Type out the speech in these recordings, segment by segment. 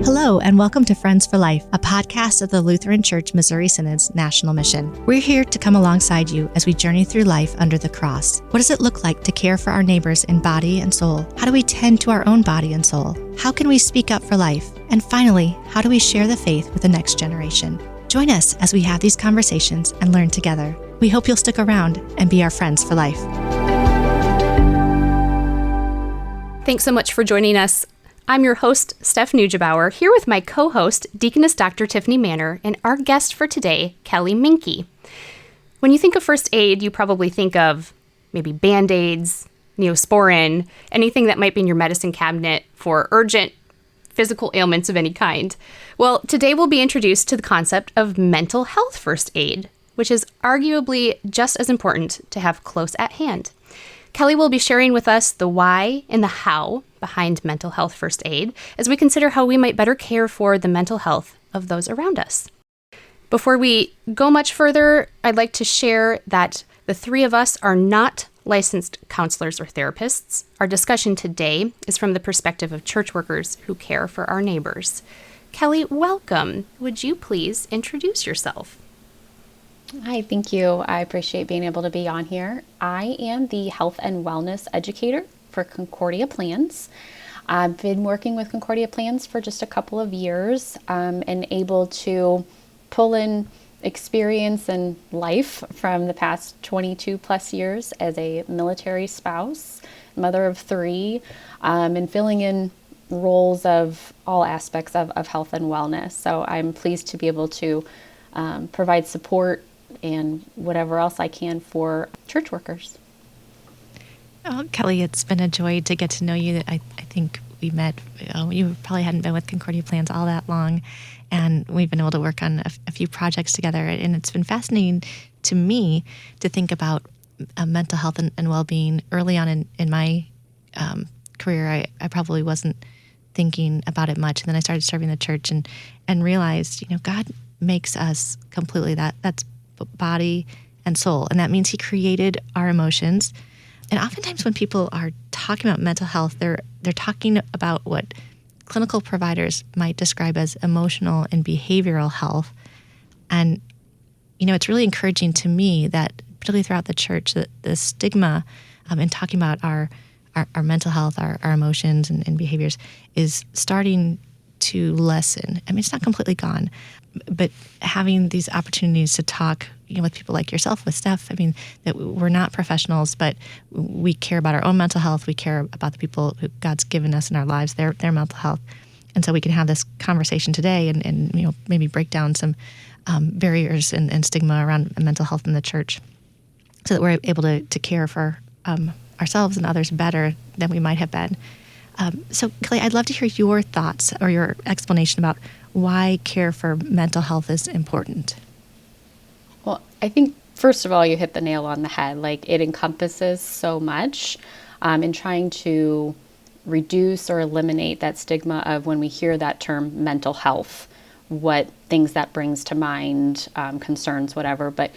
Hello, and welcome to Friends for Life, a podcast of the Lutheran Church Missouri Synod's National Mission. We're here to come alongside you as we journey through life under the cross. What does it look like to care for our neighbors in body and soul? How do we tend to our own body and soul? How can we speak up for life? And finally, how do we share the faith with the next generation? Join us as we have these conversations and learn together. We hope you'll stick around and be our friends for life. Thanks so much for joining us. I'm your host, Steph Nuggebauer, here with my co-host, Deaconess Dr. Tiffany Manner, and our guest for today, Kelly Menke. When you think of first aid, you probably think of maybe Band-Aids, Neosporin, anything that might be in your medicine cabinet for urgent physical ailments of any kind. Well, today we'll be introduced to the concept of mental health first aid, which is arguably just as important to have close at hand. Kelly will be sharing with us the why and the how behind mental health first aid as we consider how we might better care for the mental health of those around us. Before we go much further, I'd like to share that the three of us are not licensed counselors or therapists. Our discussion today is from the perspective of church workers who care for our neighbors. Kelly, welcome. Would you please introduce yourself? Hi, thank you. I appreciate being able to be on here. I am the Health and Wellness Educator for Concordia Plans. I've been working with Concordia Plans for just a couple of years and able to pull in experience and life from the past 22 plus years as a military spouse, mother of three, and filling in roles of all aspects of health and wellness. So I'm pleased to be able to provide support and whatever else I can for church workers. Oh, Kelly, it's been a joy to get to know you. I think we met, you probably hadn't been with Concordia Plans all that long, and we've been able to work on a few projects together, and it's been fascinating to me to think about mental health and well-being. Early on in my career, I probably wasn't thinking about it much, and then I started serving the church and realized, God makes us completely that's body and soul, and that means He created our emotions. And oftentimes when people are talking about mental health, they're talking about what clinical providers might describe as emotional and behavioral health. And, it's really encouraging to me that, particularly throughout the church, that the stigma in talking about our mental health, our emotions and behaviors is starting to lessen. I mean, it's not completely gone, but having these opportunities to talk, with people like yourself, with Steph, I mean, that we're not professionals, but we care about our own mental health. We care about the people who God's given us in our lives, their mental health. And so we can have this conversation today and maybe break down some barriers and stigma around mental health in the church so that we're able to care for ourselves and others better than we might have been. So, Kelly, I'd love to hear your thoughts or your explanation about why care for mental health is important. Well, I think, first of all, you hit the nail on the head. Like, it encompasses so much in trying to reduce or eliminate that stigma of when we hear that term mental health, what things that brings to mind, concerns, whatever, but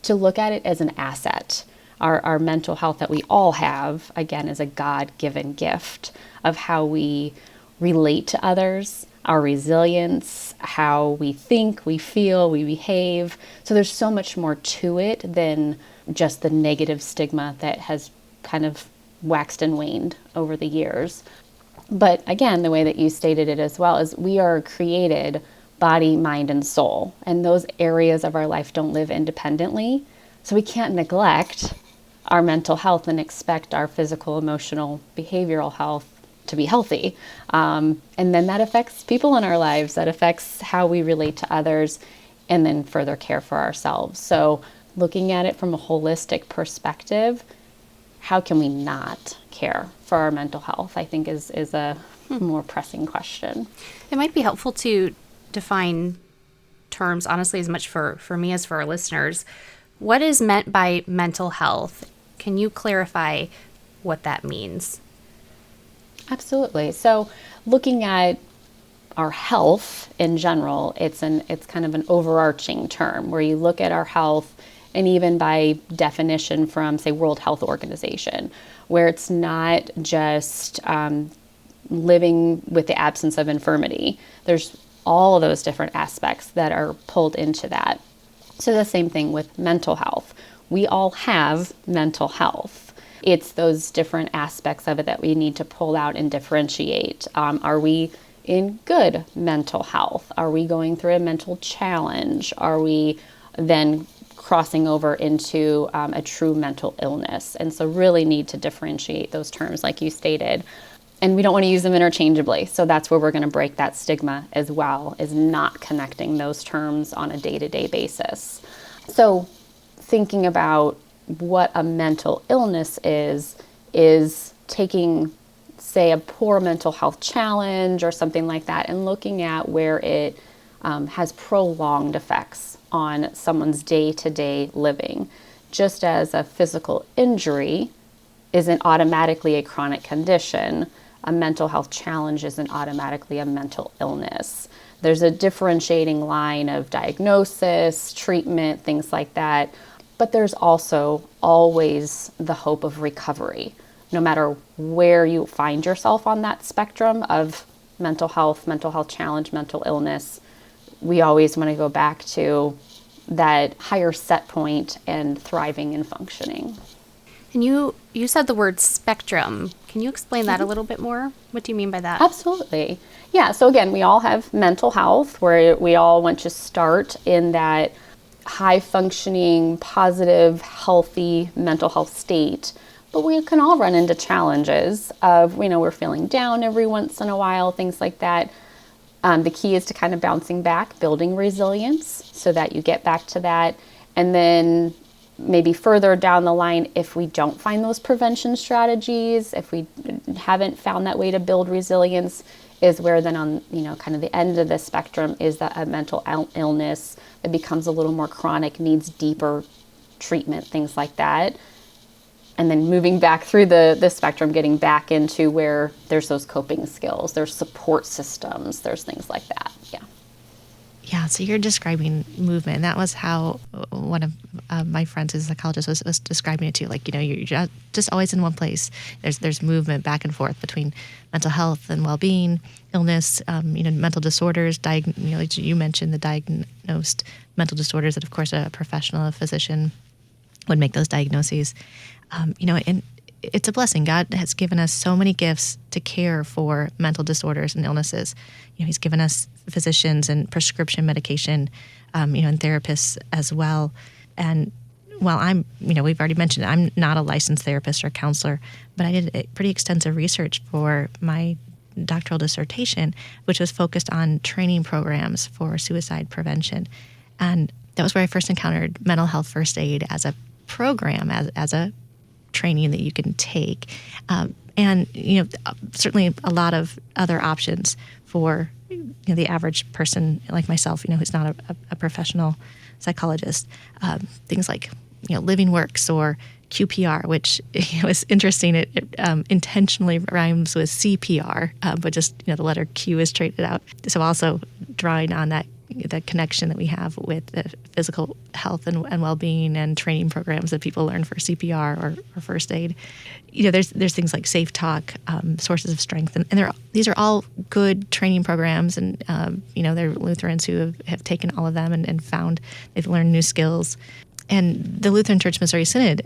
to look at it as an asset. Our mental health that we all have, again, is a God-given gift of how we relate to others, our resilience, how we think, we feel, we behave. So there's so much more to it than just the negative stigma that has kind of waxed and waned over the years. But again, the way that you stated it as well is we are created body, mind, and soul. And those areas of our life don't live independently. So we can't neglect our mental health and expect our physical, emotional, behavioral health to be healthy. And then that affects people in our lives, that affects how we relate to others, and then further care for ourselves. So looking at it from a holistic perspective, how can we not care for our mental health, I think is a more pressing question. It might be helpful to define terms, honestly, as much for me as for our listeners. What is meant by mental health? Can you clarify what that means? Absolutely. So looking at our health in general, it's kind of an overarching term where you look at our health, and even by definition from, say, World Health Organization, where it's not just living with the absence of infirmity. There's all of those different aspects that are pulled into that. So the same thing with mental health. We all have mental health. It's those different aspects of it that we need to pull out and differentiate. Are we in good mental health? Are we going through a mental challenge? Are we then crossing over into a true mental illness? And so really need to differentiate those terms like you stated. And we don't want to use them interchangeably. So that's where we're going to break that stigma as well, is not connecting those terms on a day-to-day basis. So thinking about what a mental illness is taking, say, a poor mental health challenge or something like that, and looking at where it has prolonged effects on someone's day-to-day living. Just as a physical injury isn't automatically a chronic condition, a mental health challenge isn't automatically a mental illness. There's a differentiating line of diagnosis, treatment, things like that. But there's also always the hope of recovery. No matter where you find yourself on that spectrum of mental health challenge, mental illness, we always want to go back to that higher set point and thriving and functioning. And you said the word spectrum. Can you explain that a little bit more? What do you mean by that? Absolutely. Yeah, so again, we all have mental health, where we all want to start in that high functioning, positive, healthy mental health state. But we can all run into challenges of, we're feeling down every once in a while, things like that. The key is to kind of bouncing back, building resilience so that you get back to that. And then maybe further down the line, if we don't find those prevention strategies, if we haven't found that way to build resilience, is where then on, kind of the end of the spectrum is that a mental illness that becomes a little more chronic, needs deeper treatment, things like that. And then moving back through the spectrum, getting back into where there's those coping skills, there's support systems, there's things like that. Yeah. Yeah, so you're describing movement. And that was how one of my friends who's a psychologist was describing it too. Like, you're just always in one place. There's movement back and forth between mental health and well-being, illness, mental disorders, like you mentioned, the diagnosed mental disorders that, of course, a professional, a physician would make those diagnoses. And it's a blessing. God has given us so many gifts to care for mental disorders and illnesses. He's given us physicians and prescription medication, and therapists as well. And while I'm, we've already mentioned it, I'm not a licensed therapist or counselor, but I did pretty extensive research for my doctoral dissertation, which was focused on training programs for suicide prevention. And that was where I first encountered mental health first aid as a program, as a training that you can take. And, certainly a lot of other options for, the average person like myself, who's not a professional psychologist. Things like, Living Works or QPR, which is interesting. It intentionally rhymes with CPR, but just, the letter Q is traded out. So also drawing on that, the connection that we have with the physical health and well-being and training programs that people learn for CPR or first aid. There's things like Safe Talk, Sources of Strength, and these are all good training programs. And they're Lutherans who have taken all of them and found they've learned new skills. And the Lutheran Church Missouri Synod,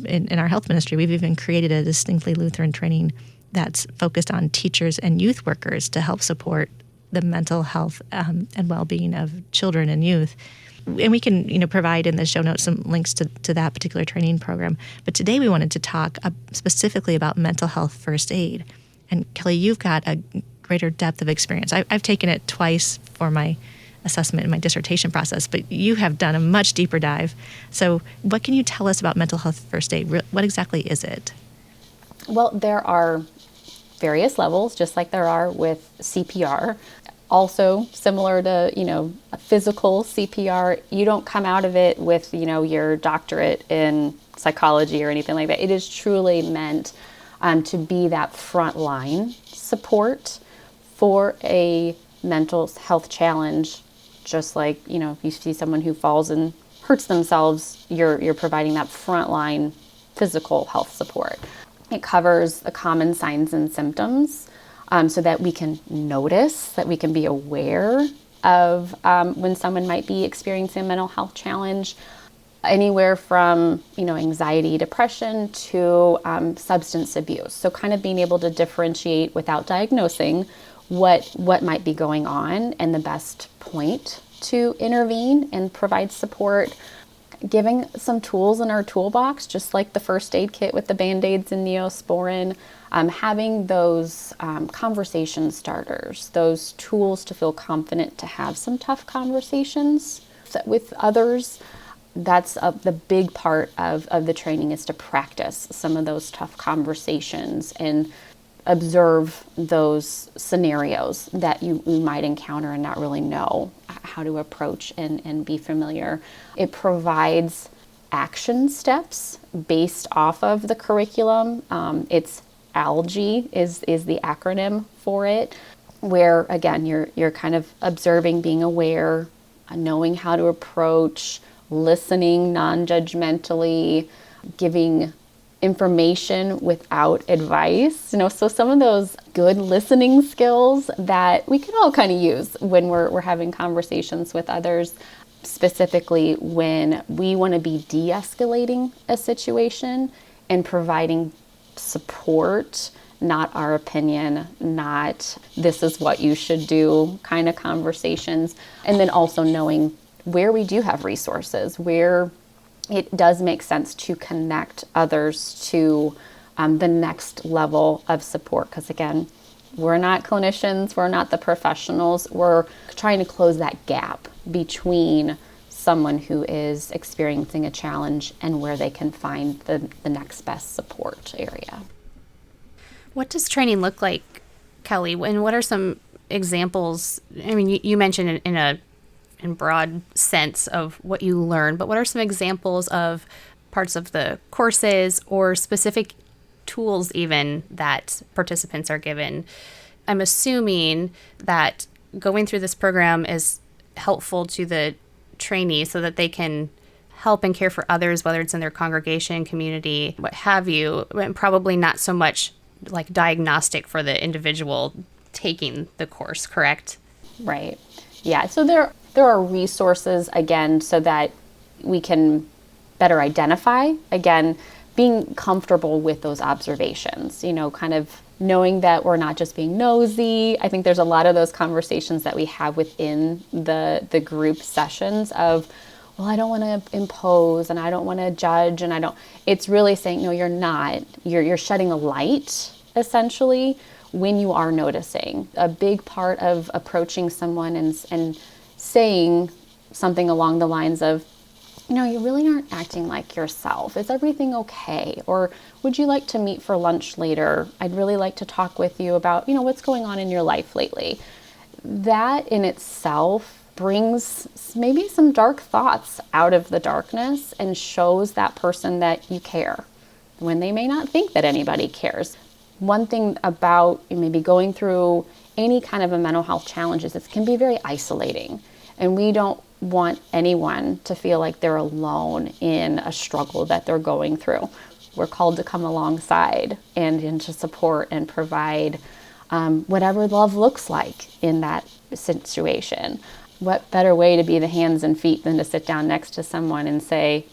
in our health ministry, we've even created a distinctly Lutheran training that's focused on teachers and youth workers to help support the mental health and well-being of children and youth. And we can, provide in the show notes some links to that particular training program. But today we wanted to talk specifically about mental health first aid. And Kelly, you've got a greater depth of experience. I've taken it twice for my assessment in my dissertation process, but you have done a much deeper dive. So what can you tell us about mental health first aid? What exactly is it? Well, there are various levels, just like there are with CPR. Also, similar to, a physical CPR, you don't come out of it with, your doctorate in psychology or anything like that. It is truly meant to be that frontline support for a mental health challenge. Just like, if you see someone who falls and hurts themselves, you're providing that frontline physical health support. It covers the common signs and symptoms so that we can notice, that we can be aware of when someone might be experiencing a mental health challenge, anywhere from, anxiety, depression to substance abuse. So kind of being able to differentiate without diagnosing what might be going on and the best point to intervene and provide support. Giving some tools in our toolbox, just like the first aid kit with the Band-Aids and Neosporin, having those conversation starters, those tools to feel confident to have some tough conversations with others. That's the big part of the training, is to practice some of those tough conversations and observe those scenarios that you might encounter and not really know how to approach and be familiar. It provides action steps based off of the curriculum. It's ALGE is the acronym for it, where again you're kind of observing, being aware, knowing how to approach, listening non-judgmentally, giving information without advice. So some of those good listening skills that we can all kind of use when we're having conversations with others, specifically when we want to be de-escalating a situation and providing support, not our opinion, not this is what you should do kind of conversations. And then also knowing where we do have resources, where it does make sense to connect others to the next level of support. Because again, we're not clinicians, we're not the professionals, we're trying to close that gap between someone who is experiencing a challenge and where they can find the next best support area. What does training look like, Kelly? And what are some examples? I mean, you mentioned in broad sense of what you learn, but what are some examples of parts of the courses or specific tools even that participants are given? I'm assuming that going through this program is helpful to the trainee so that they can help and care for others, whether it's in their congregation, community, what have you, and probably not so much like diagnostic for the individual taking the course, correct? Right. Yeah. So there are resources, again, so that we can better identify, again, being comfortable with those observations, kind of knowing that we're not just being nosy. I think there's a lot of those conversations that we have within the group sessions of, well, I don't want to impose and I don't want to judge it's really saying, no, you're not. You're shedding a light, essentially, when you are noticing. A big part of approaching someone and saying something along the lines of, you really aren't acting like yourself. Is everything okay? Or would you like to meet for lunch later? I'd really like to talk with you about, what's going on in your life lately. That in itself brings maybe some dark thoughts out of the darkness and shows that person that you care when they may not think that anybody cares. One thing about maybe going through any kind of a mental health challenge is it can be very isolating. And we don't want anyone to feel like they're alone in a struggle that they're going through. We're called to come alongside and to support and provide whatever love looks like in that situation. What better way to be the hands and feet than to sit down next to someone and say,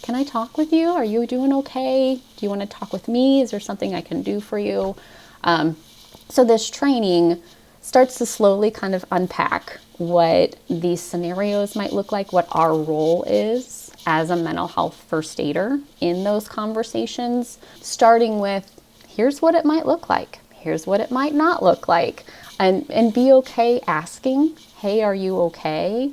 can I talk with you? Are you doing okay? Do you want to talk with me? Is there something I can do for you? So this training starts to slowly kind of unpack what these scenarios might look like, what our role is as a mental health first aider in those conversations, starting with, here's what it might look like, here's what it might not look like, and be okay asking, hey, are you okay?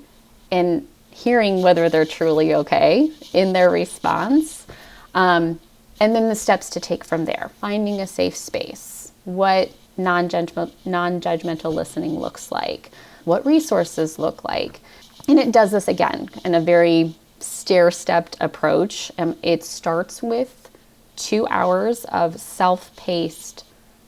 And hearing whether they're truly okay in their response. And then the steps to take from there, finding a safe space, what non-judgmental listening looks like, what resources look like. And it does this again in a very stair-stepped approach. It starts with 2 hours of self-paced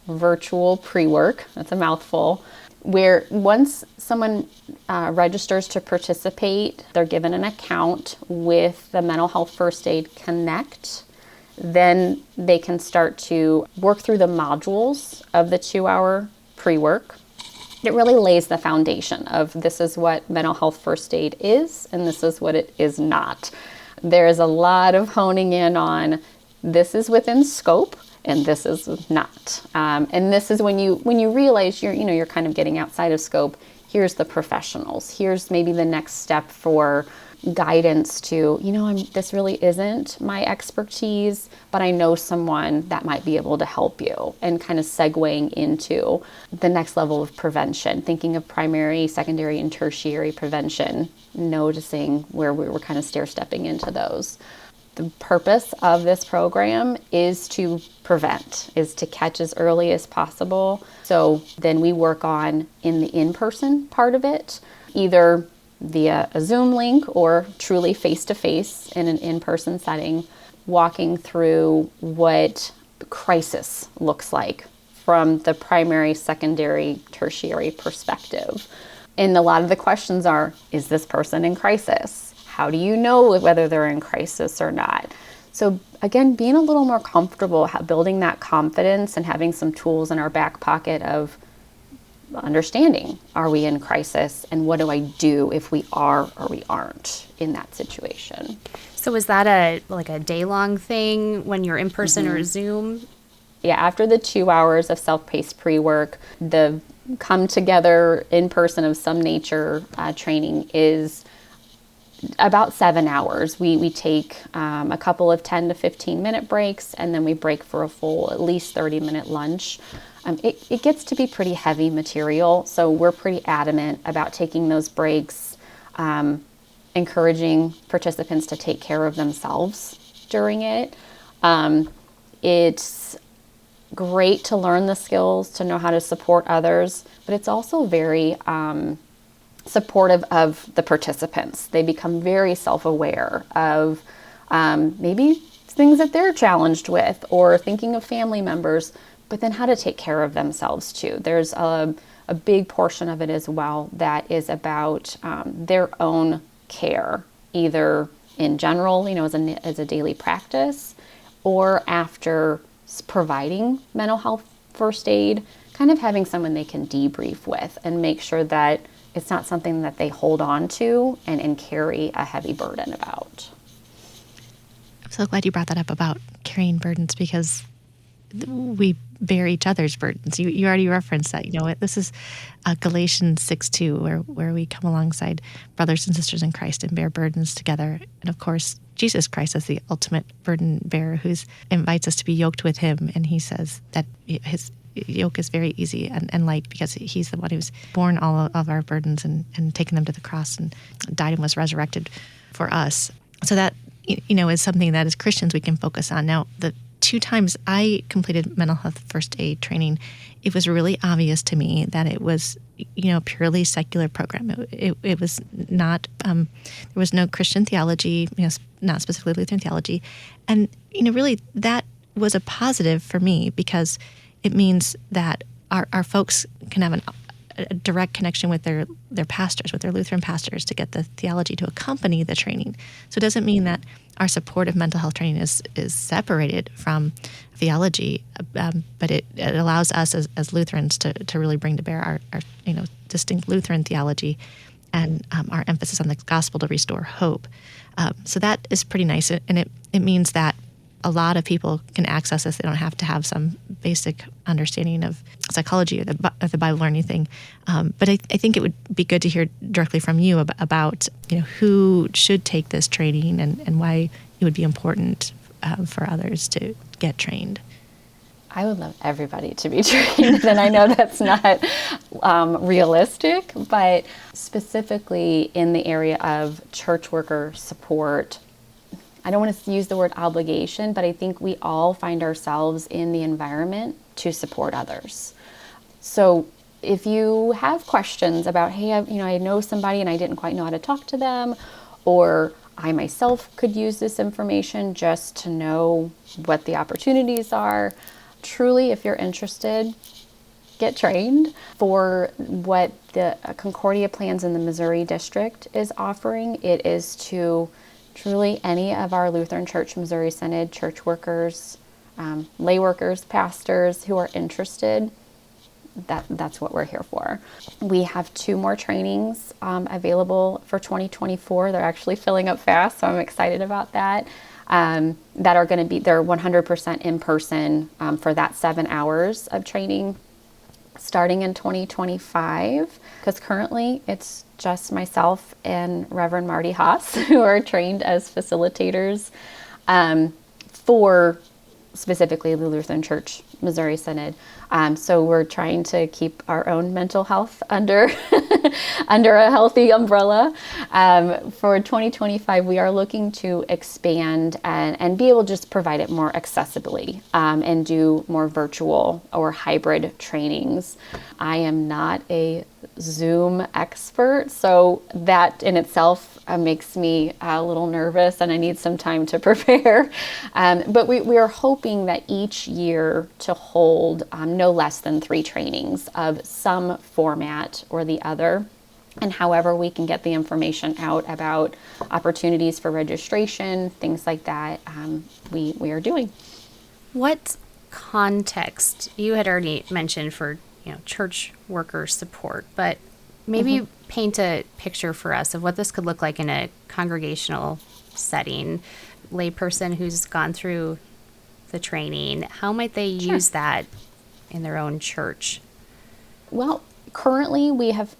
virtual pre-work, that's a mouthful, where once someone registers to participate, they're given an account with the Mental Health First Aid Connect Then they can start to work through the modules of the 2-hour pre-work. It really lays the foundation of this is what mental health first aid is, and this is what it is not. There is a lot of honing in on this is within scope and this is not. And this is when you realize you're kind of getting outside of scope. Here's the professionals. Here's maybe the next step for guidance to, this really isn't my expertise, but I know someone that might be able to help you, and kind of segueing into the next level of prevention, thinking of primary, secondary, and tertiary prevention, noticing where we were kind of stair-stepping into those. The purpose of this program is to prevent, is to catch as early as possible. So then we work on in the in-person part of it, either via a Zoom link or truly face-to-face in an in-person setting, walking through what crisis looks like from the primary, secondary, tertiary perspective. And a lot of the questions are, is this person in crisis? How do you know whether they're in crisis or not? So again, being a little more comfortable, building that confidence and having some tools in our back pocket of understanding, are we in crisis, and what do I do if we are or we aren't in that situation? So is that a day-long thing when you're in person or Zoom? Yeah, after the 2 hours of self-paced pre-work, the come together in person of some nature training is about 7 hours. We take a couple of 10 to 15 minute breaks, and then we break for a full at least 30-minute lunch. It gets to be pretty heavy material, so we're pretty adamant about taking those breaks, encouraging participants to take care of themselves during it. It's great to learn the skills, to know how to support others, but it's also very supportive of the participants. They become very self-aware of maybe things that they're challenged with, or thinking of family members, but then how to take care of themselves too. There's a big portion of it as well that is about their own care, either in general, as a daily practice, or after providing mental health first aid, kind of having someone they can debrief with and make sure that it's not something that they hold on to and carry a heavy burden about. I'm so glad you brought that up about carrying burdens, because we bear each other's burdens. You already referenced that. This is Galatians 6:2, where we come alongside brothers and sisters in Christ and bear burdens together. And of course, Jesus Christ is the ultimate burden bearer, who invites us to be yoked with him. And he says that his yoke is very easy and light, because he's the one who's borne all of our burdens and taken them to the cross and died and was resurrected for us. So that, is something that as Christians we can focus on. Now, the 2 times I completed mental health first aid training, it was really obvious to me that it was, purely secular program. It was not, there was no Christian theology, not specifically Lutheran theology. And, really that was a positive for me, because it means that our folks can have a direct connection with their pastors, with their Lutheran pastors, to get the theology to accompany the training. So it doesn't mean that our support of mental health training is separated from theology, but it allows us as Lutherans to really bring to bear our distinct Lutheran theology and our emphasis on the gospel to restore hope. So that is pretty nice, and it means that a lot of people can access this. They don't have to have some basic understanding of psychology or the Bible or anything. But I think it would be good to hear directly from you about who should take this training and why it would be important for others to get trained. I would love everybody to be trained, and I know that's not realistic, but specifically in the area of church worker support, I don't want to use the word obligation, but I think we all find ourselves in the environment to support others. So if you have questions about, hey, I know somebody and I didn't quite know how to talk to them, or I myself could use this information just to know what the opportunities are, truly, if you're interested, get trained. For what the Concordia Plans in the Missouri district is offering, it is to truly any of our Lutheran Church Missouri Synod church workers, lay workers, pastors who are interested, that's what we're here for. We have 2 more trainings available for 2024. They're actually filling up fast, so I'm excited about that. That are going to be, they're 100% in person for that 7 hours of training starting in 2025, because currently it's just myself and Reverend Marty Haas who are trained as facilitators for specifically the Lutheran Church Missouri Synod. So we're trying to keep our own mental health under under a healthy umbrella. For 2025, we are looking to expand and be able to just provide it more accessibly and do more virtual or hybrid trainings. I am not a Zoom expert, so that in itself makes me a little nervous, and I need some time to prepare. But we are hoping that each year to hold no less than 3 trainings of some format or the other. And however we can get the information out about opportunities for registration, things like that, we are doing. What context, you had already mentioned for church worker support, but maybe paint a picture for us of what this could look like in a congregational setting. Layperson who's gone through the training, how might they use that in their own church? Well, currently we have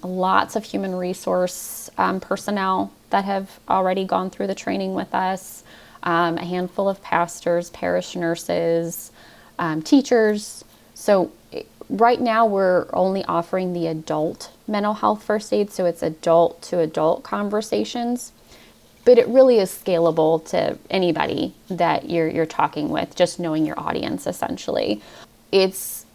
lots of human resource personnel that have already gone through the training with us, a handful of pastors, parish nurses, teachers. So right now we're only offering the adult mental health first aid, so it's adult to adult conversations. But it really is scalable to anybody that you're talking with, just knowing your audience, essentially. It's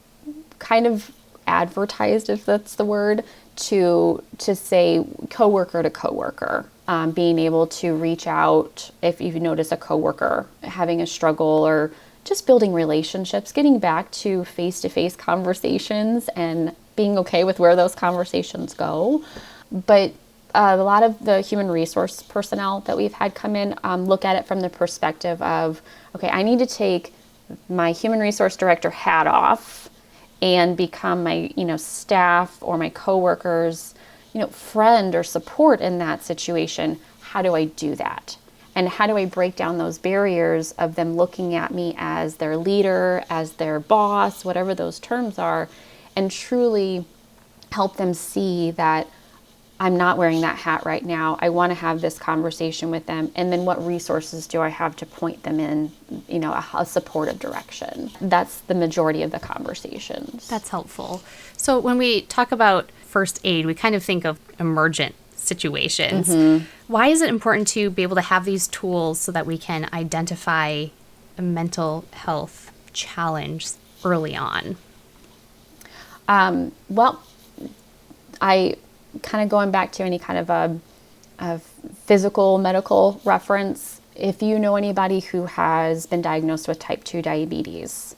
kind of advertised, if that's the word, to say coworker to coworker, being able to reach out if you notice a coworker having a struggle or just building relationships, getting back to face-to-face conversations and being okay with where those conversations go. But a lot of the human resource personnel that we've had come in look at it from the perspective of, okay, I need to take my human resource director hat off and become my, staff or my coworkers, friend or support in that situation. How do I do that? And how do I break down those barriers of them looking at me as their leader, as their boss, whatever those terms are, and truly help them see that I'm not wearing that hat right now. I want to have this conversation with them. And then what resources do I have to point them in, a supportive direction? That's the majority of the conversations. That's helpful. So when we talk about first aid, we kind of think of emergent situations. Why is it important to be able to have these tools so that we can identify a mental health challenge early on? Well, I kind of going back to any kind of a physical medical reference, if you know anybody who has been diagnosed with type 2 diabetes,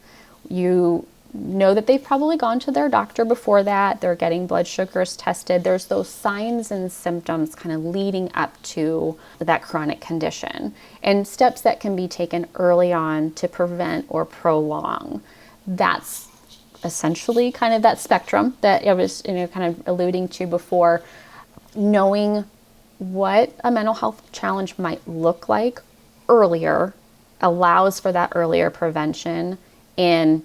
you know that they've probably gone to their doctor before that. They're getting blood sugars tested. There's those signs and symptoms kind of leading up to that chronic condition, and steps that can be taken early on to prevent or prolong. That's essentially kind of that spectrum that I was kind of alluding to before. Knowing what a mental health challenge might look like earlier allows for that earlier prevention and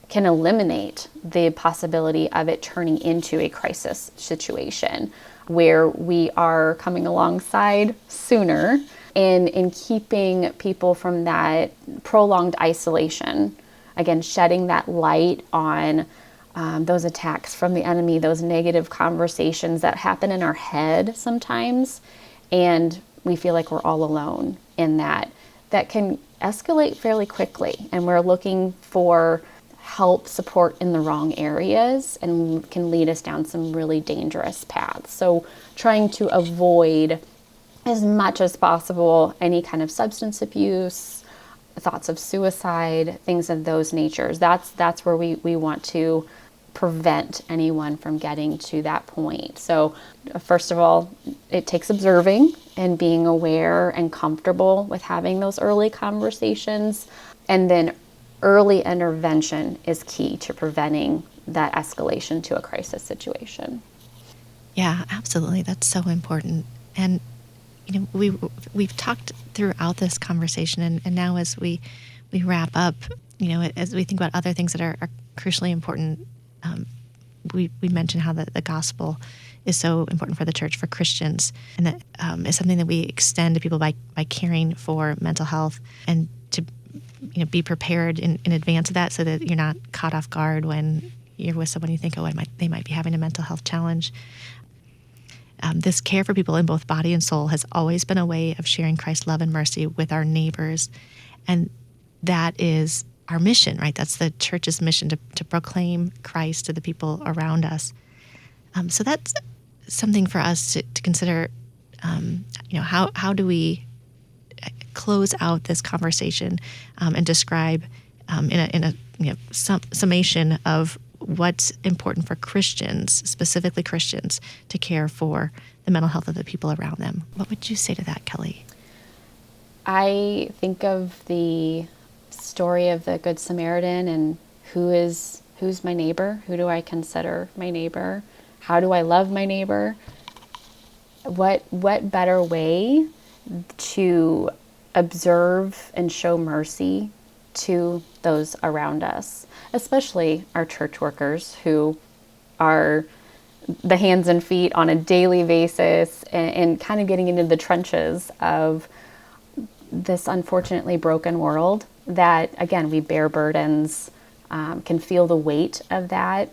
can eliminate the possibility of it turning into a crisis situation where we are coming alongside sooner in keeping people from that prolonged isolation. Again, shedding that light on those attacks from the enemy, those negative conversations that happen in our head sometimes, and we feel like we're all alone in that. That can escalate fairly quickly, and we're looking for help, support in the wrong areas, and can lead us down some really dangerous paths. So trying to avoid as much as possible any kind of substance abuse, thoughts of suicide, things of those natures. That's where we want to prevent anyone from getting to that point. So first of all, it takes observing and being aware and comfortable with having those early conversations. And then early intervention is key to preventing that escalation to a crisis situation. Yeah, absolutely. That's so important. And we've talked throughout this conversation, and now as we wrap up, as we think about other things that are crucially important, we mentioned how the gospel is so important for the church, for Christians, and that is something that we extend to people by caring for mental health, and to be prepared in advance of that, so that you're not caught off guard when you're with someone you think, they might be having a mental health challenge. This care for people in both body and soul has always been a way of sharing Christ's love and mercy with our neighbors. And that is our mission, right? That's the church's mission, to proclaim Christ to the people around us. So that's something for us to consider. How do we close out this conversation and describe in a summation of what's important for Christians, specifically Christians, to care for the mental health of the people around them? What would you say to that, Kelly? I think of the story of the Good Samaritan, and who's my neighbor? Who do I consider my neighbor? How do I love my neighbor? What better way to observe and show mercy to those around us, especially our church workers, who are the hands and feet on a daily basis, and kind of getting into the trenches of this unfortunately broken world that, again, we bear burdens, can feel the weight of that.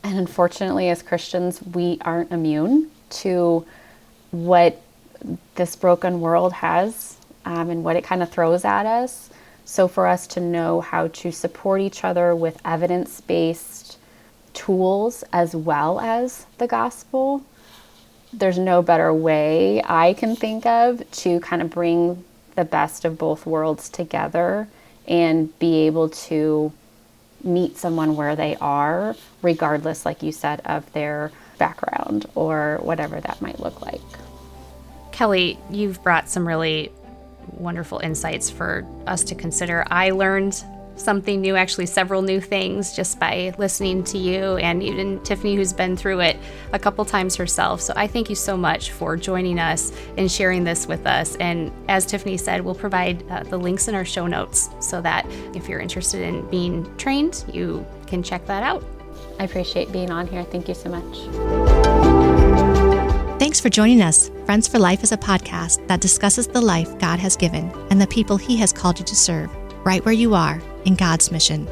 And unfortunately, as Christians, we aren't immune to what this broken world has, and what it kind of throws at us. So for us to know how to support each other with evidence-based tools as well as the gospel, there's no better way I can think of to kind of bring the best of both worlds together and be able to meet someone where they are, regardless, like you said, of their background or whatever that might look like. Kelly, you've brought some really wonderful insights for us to consider. I learned something new, actually several new things, just by listening to you, and even Tiffany, who's been through it a couple times herself. So I thank you so much for joining us and sharing this with us. And as Tiffany said, we'll provide the links in our show notes so that if you're interested in being trained, you can check that out. I appreciate being on here. Thank you so much. Thanks for joining us. Friends for Life is a podcast that discusses the life God has given and the people He has called you to serve, right where you are in God's mission.